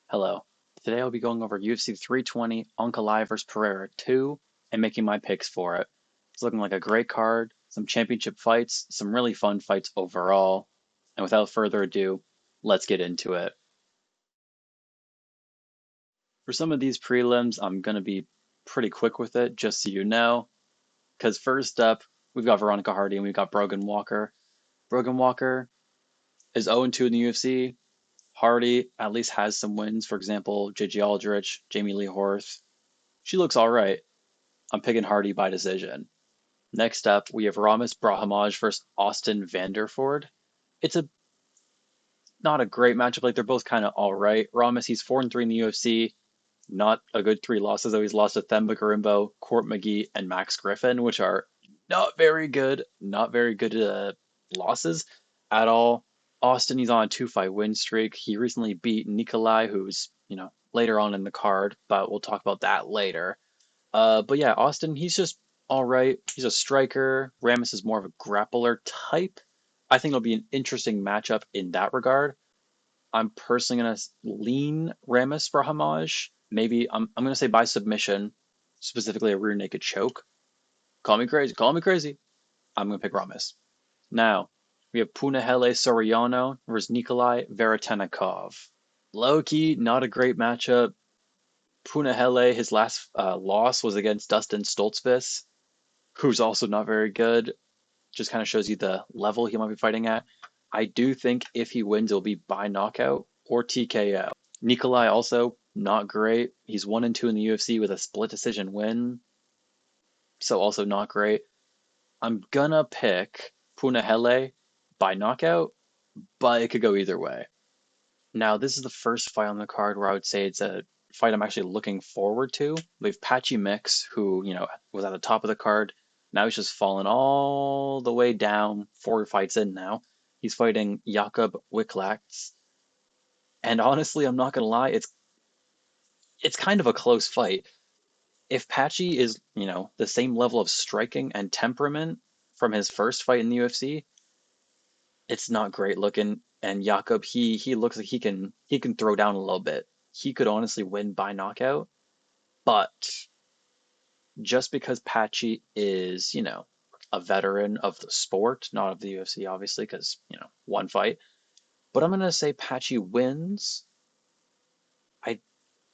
Hello. Today I'll be going over UFC 320, Nikolay vs Pereira 2, and making my picks for it. It's looking like a great card, some championship fights, some really fun fights overall. And without further ado, let's get into it. For some of these prelims, I'm going to be pretty quick with it, just so you know. Because first up, we've got Veronica Hardy and we've got Brogan Walker. Brogan Walker is 0-2 in the UFC. Hardy at least has some wins. For example, J.J. Aldrich, Jamie Lee Horth. She looks all right. I'm picking Hardy by decision. Next up, we have Ramiz Brahimaj versus Austin Vanderford. It's not a great matchup. Like, they're both kind of all right. Ramiz, he's 4-3 in the UFC. Not a good 3 losses, though. He's lost to Themba Gorimbo, Court McGee, and Max Griffin, which are not very good. Not very good losses at all. Austin, he's on a 2-fight win streak. He recently beat Nikolay, who's, later on in the card, but we'll talk about that later. But yeah, Austin, he's just all right. He's a striker. Ramiz is more of a grappler type. I think it'll be an interesting matchup in that regard. I'm personally going to lean Ramiz Brahimaj. Maybe I'm going to say by submission, specifically a rear naked choke. Call me crazy. Call me crazy. I'm going to pick Ramiz. Now, we have Punehele Soriano versus Nikolay Veretennikov. Low-key, not a great matchup. Punehele, his last loss was against Dustin Stoltzfus, who's also not very good. Just kind of shows you the level he might be fighting at. I do think if he wins, it'll be by knockout or TKO. Nikolay also not great. He's 1-2 in the UFC with a split decision win, so also not great. I'm gonna pick Punehele by knockout, but it could go either way. Now, this is the first fight on the card where I would say it's a fight I'm actually looking forward to. We have Patchy Mix, who, was at the top of the card. Now he's just fallen all the way down, 4 fights in now. He's fighting Jakub Wiclacz. And honestly, I'm not gonna lie, it's kind of a close fight. If Patchy is, the same level of striking and temperament from his first fight in the UFC, it's not great looking. And Jakub, he looks like he can throw down a little bit. He could honestly win by knockout, but just because Patchy is, a veteran of the sport, not of the UFC, obviously, because, one fight. But I'm gonna say Patchy wins. I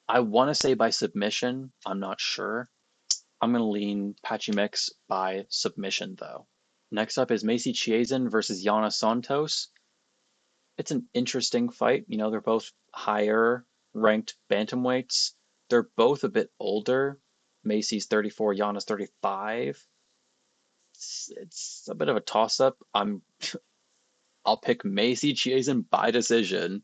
I want to say by submission. I'm not sure. I'm gonna lean Patchy Mix by submission though. Next up is Macy Chiasson versus Yana Santos. It's an interesting fight. They're both higher ranked bantamweights. They're both a bit older. Macy's 34, Yana's 35. It's a bit of a toss up. I'll pick Macy Chiasson by decision.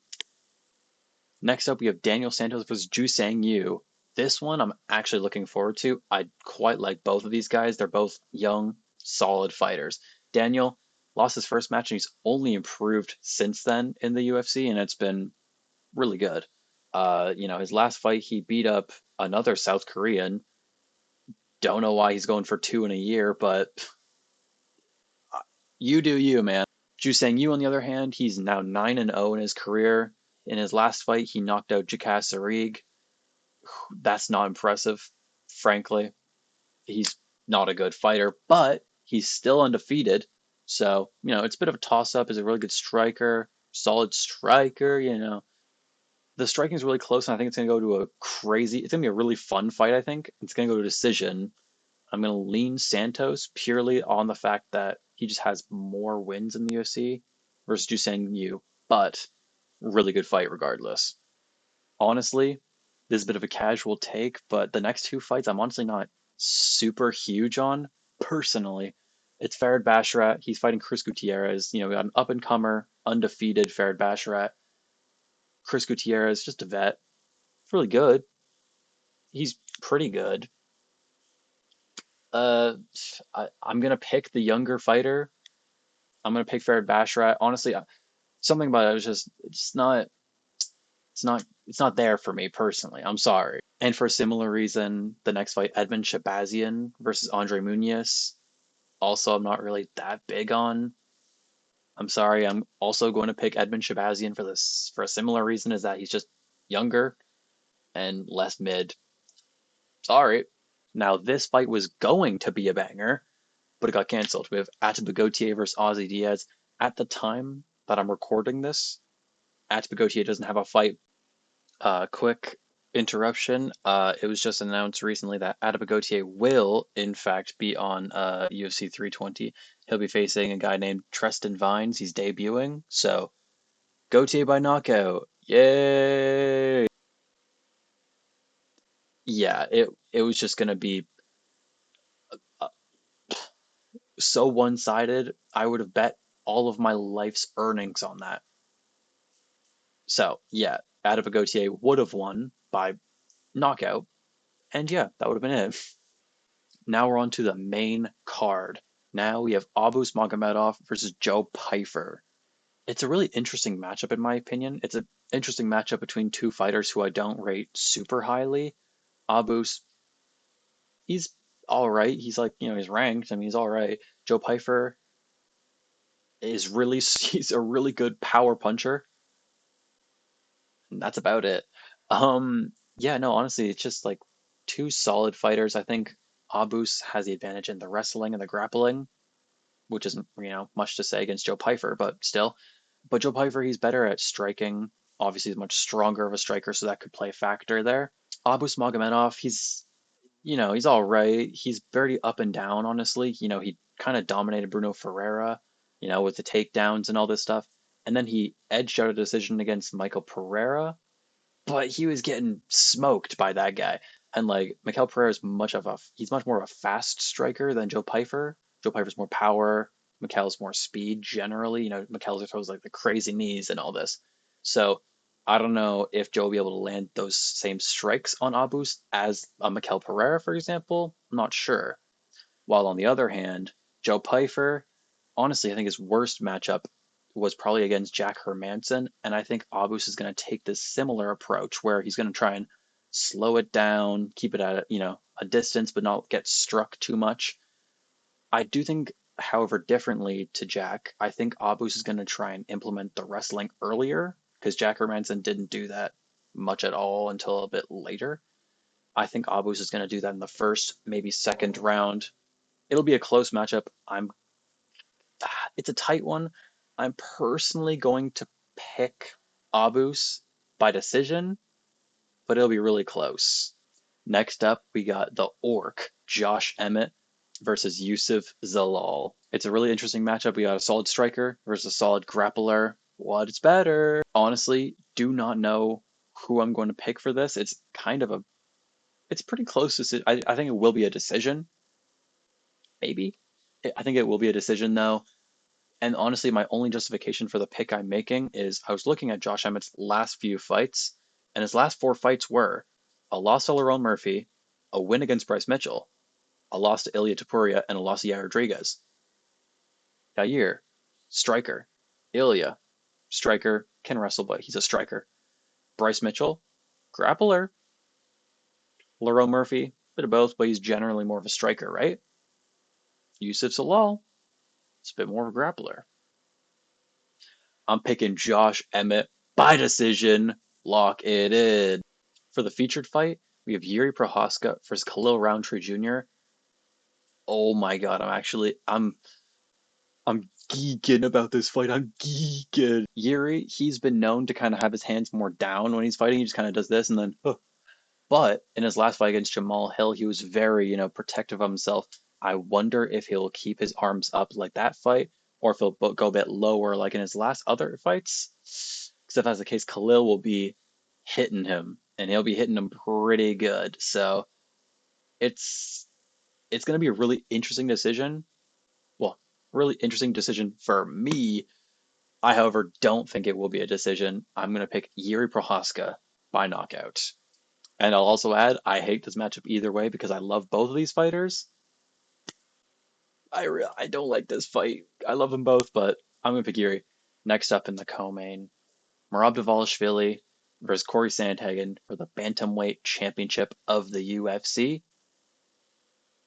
Next up, we have Daniel Santos versus Ju Sang Yu. This one I'm actually looking forward to. I quite like both of these guys. They're both young, solid fighters. Daniel lost his first match and he's only improved since then in the UFC, and it's been really good. His last fight he beat up another South Korean. Don't know why he's going for 2 in a year, but you do you, man. Ju Sang Yu, on the other hand, he's now 9-0 in his career. In his last fight, he knocked out Jakub. That's not impressive, frankly. He's not a good fighter, but he's still undefeated. So, it's a bit of a toss-up. He's a really good striker, solid striker, The striking is really close, and I think it's going to go to it's going to be a really fun fight, I think. It's going to go to a decision. I'm going to lean Santos purely on the fact that he just has more wins in the UFC versus Ju Sang Yu, but really good fight regardless. Honestly, this is a bit of a casual take, but the next 2 fights I'm honestly not super huge on personally. It's Farid Basharat. He's fighting Chris Gutierrez. We got an up-and-comer, undefeated Farid Basharat. Chris Gutierrez, just a vet. Really good. He's pretty good. I'm going to pick the younger fighter. I'm going to pick Farid Basharat. Honestly, something about it was just, it's not there for me personally. I'm sorry. And for a similar reason, the next fight, Edmen Shahbazyan versus Andre Muniz. Also, I'm not really that big on. I'm sorry. I'm also going to pick Edmen Shahbazyan for a similar reason, is that he's just younger and less mid. Sorry. Now, this fight was going to be a banger, but it got canceled. We have Ateba Gautier versus Ozzy Diaz. At the time that I'm recording this, Ateba Gautier doesn't have a fight. Quick interruption. It was just announced recently that Ateba Gautier will, in fact, be on UFC 320. He'll be facing a guy named Treston Vines. He's debuting. So, Gautier by knockout. Yay! Yeah, it was just gonna be uh, so one-sided. I would have bet all of my life's earnings on that. So, yeah, Ateba Gautier would have won by knockout. And yeah, that would have been it. Now we're on to the main card. Now we have Abus Magomedov versus Joe Pyfer. It's a really interesting matchup, in my opinion. It's an interesting matchup between two fighters who I don't rate super highly. Abus, he's all right. He's like, he's ranked. I mean, he's all right. Joe Pyfer is really, he's a really good power puncher. And that's about it. Yeah, no, honestly, it's just like two solid fighters. I think Abus has the advantage in the wrestling and the grappling, which isn't, much to say against Joe Pyfer, but still. But Joe Pyfer, he's better at striking. Obviously, he's much stronger of a striker, so that could play a factor there. Abus Magomedov, he's all right. He's very up and down, honestly. He kind of dominated Bruno Ferreira, with the takedowns and all this stuff. And then he edged out a decision against Michael Pereira, but he was getting smoked by that guy. And like Mikel Pereira is he's much more of a fast striker than Joe Pyfer. Joe Pyfer's more power. Mikel's more speed generally. Mikel throws like the crazy knees and all this. So I don't know if Joe will be able to land those same strikes on Abus as a Mikel Pereira, for example. I'm not sure. While on the other hand, Joe Pyfer, honestly, I think his worst matchup was probably against Jack Hermanson, and I think Abus is going to take this similar approach where he's going to try and slow it down, keep it at a distance, but not get struck too much. I do think, however, differently to Jack, I think Abus is going to try and implement the wrestling earlier because Jack Hermanson didn't do that much at all until a bit later. I think Abus is going to do that in the first, maybe second round. It'll be a close matchup. It's a tight one. I'm personally going to pick Abus by decision, but it'll be really close. Next up, we got the Orc, Josh Emmett versus Youssef Zalal. It's a really interesting matchup. We got a solid striker versus a solid grappler. What's better? Honestly, do not know who I'm going to pick for this. It's pretty close to, I think it will be a decision. Maybe. I think it will be a decision though. And honestly, my only justification for the pick I'm making is I was looking at Josh Emmett's last few fights, and his last four fights were a loss to Lerone Murphy, a win against Bryce Mitchell, a loss to Ilya Tapuria, and a loss to Yair Rodriguez. Yair, striker. Ilya, striker, can wrestle, but he's a striker. Bryce Mitchell, grappler. Lerone Murphy, bit of both, but he's generally more of a striker, right? Youssef Zalal, it's a bit more of a grappler. I'm picking Josh Emmett by decision. Lock it in. For the featured fight, we have Jiri Prochazka versus Khalil Roundtree Jr. Oh my god, I'm geeking about this fight. I'm geeking. Jiri, he's been known to kind of have his hands more down when he's fighting. He just kind of does this and then, huh. But in his last fight against Jamal Hill, he was very, protective of himself. I wonder if he'll keep his arms up like that fight, or if he'll go a bit lower like in his last other fights. Because if that's the case, Khalil will be hitting him, and he'll be hitting him pretty good. So it's going to be a really interesting decision. Well, really interesting decision for me. I, however, don't think it will be a decision. I'm going to pick Jiri Prochazka by knockout. And I'll also add, I hate this matchup either way because I love both of these fighters. I don't like this fight. I love them both, but I'm going to pick Jiri. Next up in the co-main, Merab Dvalishvili versus Corey Sandhagen for the Bantamweight Championship of the UFC.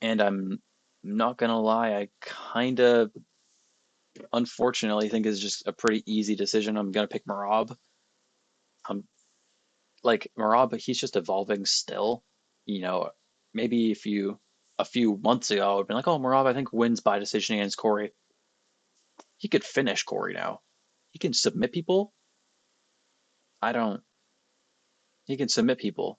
And I'm not going to lie, I kind of, unfortunately, think it's just a pretty easy decision. I'm going to pick Merab. like Marab, he's just evolving still. You know, maybe if you a few months ago I would have been like, oh, Marab, I think wins by decision against Corey. He could finish Corey now. He can submit people. I don't. He can submit people.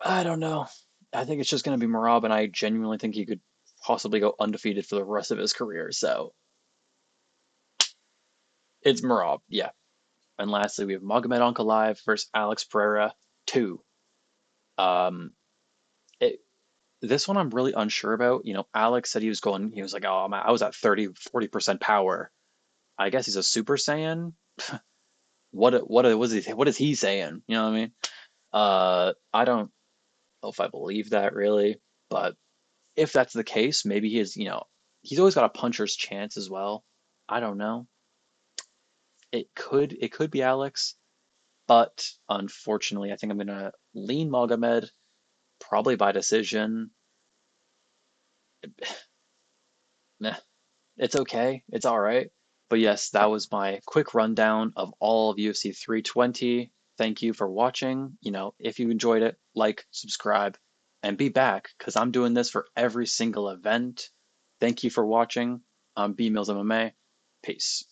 I don't know. I think it's just going to be Marab, and I genuinely think he could possibly go undefeated for the rest of his career. So it's Marab, yeah. And lastly, we have Magomedov Ankalaev versus Alex Pereira 2. Um, it, this one I'm really unsure about. You know, Alex said he was like, oh, I was at 30-40% power. I guess he's a Super Saiyan. What is he saying? You know what I mean? I don't know if I believe that really, but if that's the case, maybe he is, he's always got a puncher's chance as well. I don't know. It could be Alex, but unfortunately, I think I'm gonna lean Magomed probably by decision. Meh, it's okay. It's all right. But yes, that was my quick rundown of all of UFC 320. Thank you for watching. If you enjoyed it, like, subscribe, and be back because I'm doing this for every single event. Thank you for watching. I'm B Mills MMA. Peace.